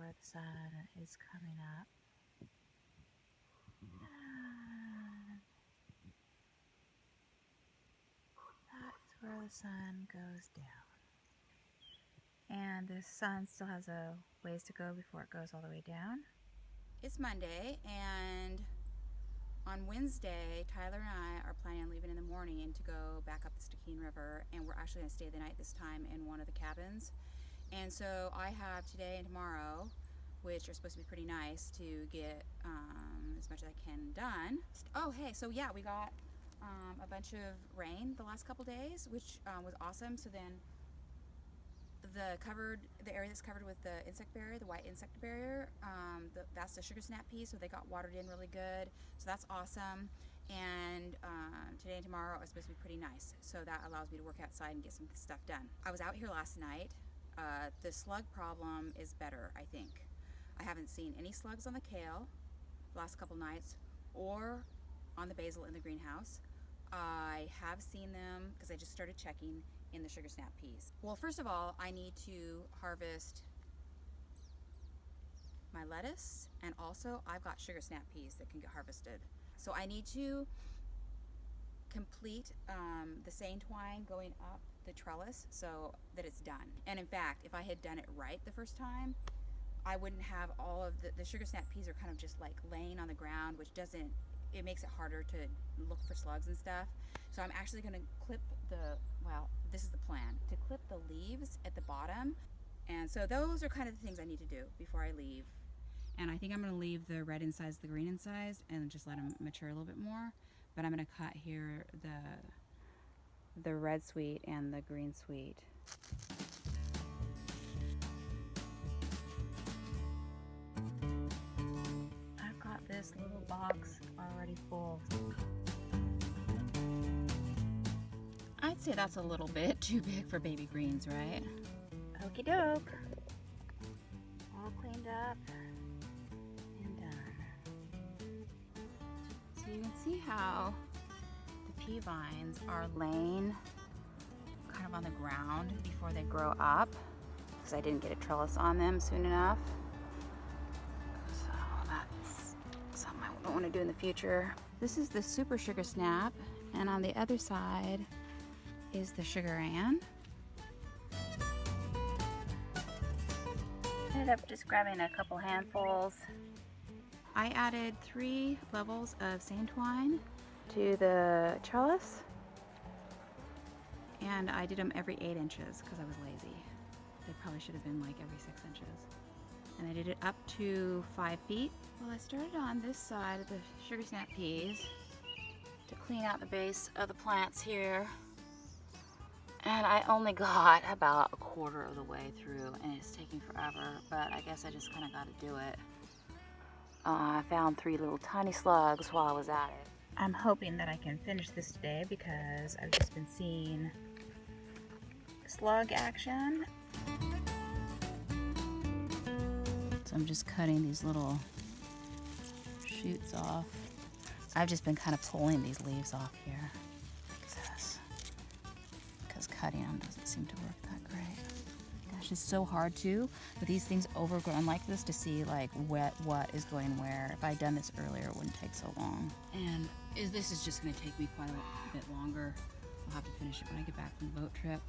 where the sun is coming up. And that's where the sun goes down. And the sun still has a ways to go before it goes all the way down. It's Monday, and on Wednesday, Tyler and I are planning on leaving in the morning to go back up the Stickeen River, and we're actually going to stay the night this time in one of the cabins. And so I have today and tomorrow, which are supposed to be pretty nice, to get as much as I can done. Oh, hey, so yeah, we got a bunch of rain the last couple days, which was awesome. So then the area that's covered with the insect barrier, the white insect barrier, that's the sugar snap peas, so they got watered in really good, so that's awesome. And today and tomorrow are supposed to be pretty nice, so that allows me to work outside and get some stuff done. I was out here last night. The slug problem is better, I think. I haven't seen any slugs on the kale the last couple nights or on the basil in the greenhouse. I have seen them, because I just started checking, in the sugar snap peas. Well, first of all, I need to harvest my lettuce, and also I've got sugar snap peas that can get harvested. So I need to complete the seine twine going up the trellis so that it's done. And in fact, if I had done it right the first time, I wouldn't have all of the sugar snap peas are kind of just like laying on the ground, which doesn't, it makes it harder to look for slugs and stuff. So I'm actually going to clip well, this is the plan, to clip the leaves at the bottom. And so those are kind of the things I need to do before I leave. And I think I'm going to leave the red incised, the green incised, and just let them mature a little bit more. But I'm going to cut here the red sweet and the green sweet. I've got this little box already full. I'd say that's a little bit too big for baby greens, right? Okie doke. All cleaned up and done. So you can see how the pea vines are laying kind of on the ground before they grow up, because I didn't get a trellis on them soon enough. So that's something I don't want to do in the future. This is the super sugar snap, and on the other side is the sugar Ann. Ended up just grabbing a couple handfuls. I added 3 levels of seine twine to the trellis, and I did them every 8 inches because I was lazy. They probably should have been like every 6 inches. And I did it up to 5 feet. Well, I started on this side of the sugar snap peas to clean out the base of the plants here. And I only got about a quarter of the way through, and it's taking forever, but I guess I just kind of got to do it. I found 3 little tiny slugs while I was at it. I'm hoping that I can finish this today because I've just been seeing slug action. So I'm just cutting these little shoots off. I've just been kind of pulling these leaves off here. Because cutting them doesn't seem to work that great. Gosh, it's so hard too with these things overgrown like this to see like what is going where. If I'd done this earlier, it wouldn't take so long. And this is just going to take me quite a bit longer. I'll have to finish it when I get back from the boat trip.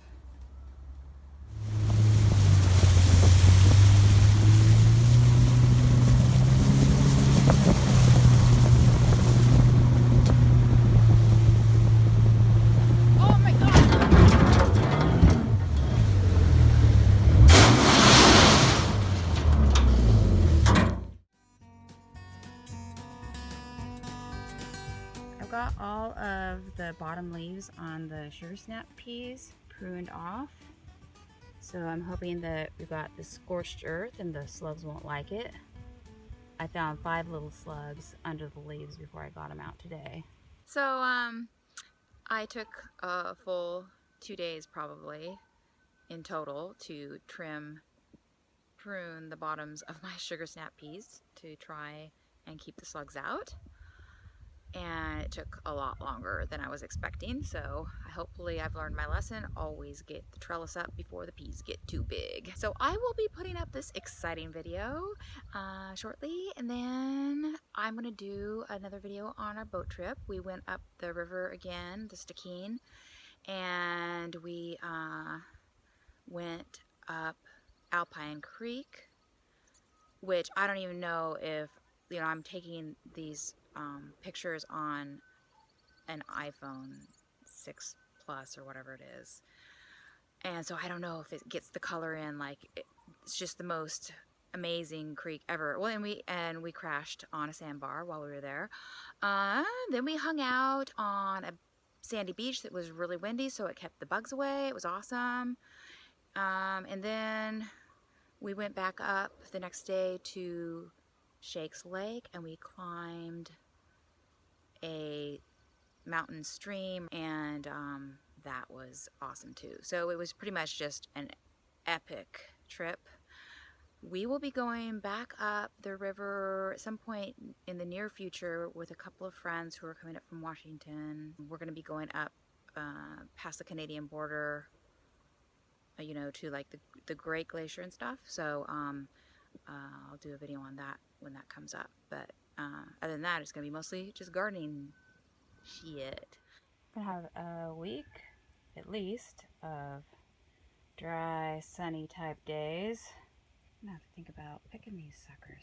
I've got all of the bottom leaves on the sugar snap peas pruned off. So I'm hoping that we've got the scorched earth and the slugs won't like it. I found 5 little slugs under the leaves before I got them out today. So I took a full 2 days probably in total to prune the bottoms of my sugar snap peas to try and keep the slugs out. and it took a lot longer than I was expecting. So hopefully I've learned my lesson. Always get the trellis up before the peas get too big. So I will be putting up this exciting video shortly, and then I'm gonna do another video on our boat trip. We went up the river again, the Stikine, and we went up Alpine Creek, which I don't even know if, you know, I'm taking these pictures on an iPhone 6 Plus or whatever it is. And so I don't know if it gets the color in. Like, it's just the most amazing creek ever. Well, and we crashed on a sandbar while we were there. Then we hung out on a sandy beach that was really windy, so it kept the bugs away. It was awesome. And then we went back up the next day to Shakes Lake, and we climbed a mountain stream, and that was awesome too. So it was pretty much just an epic trip. We will be going back up the river at some point in the near future with a couple of friends who are coming up from Washington. We're going to be going up past the Canadian border, you know, to like the Great Glacier and stuff. So I'll do a video on that when that comes up. But other than that, it's going to be mostly just gardening shit. I'm going to have a week, at least, of dry, sunny type days. I'm going to have to think about picking these suckers.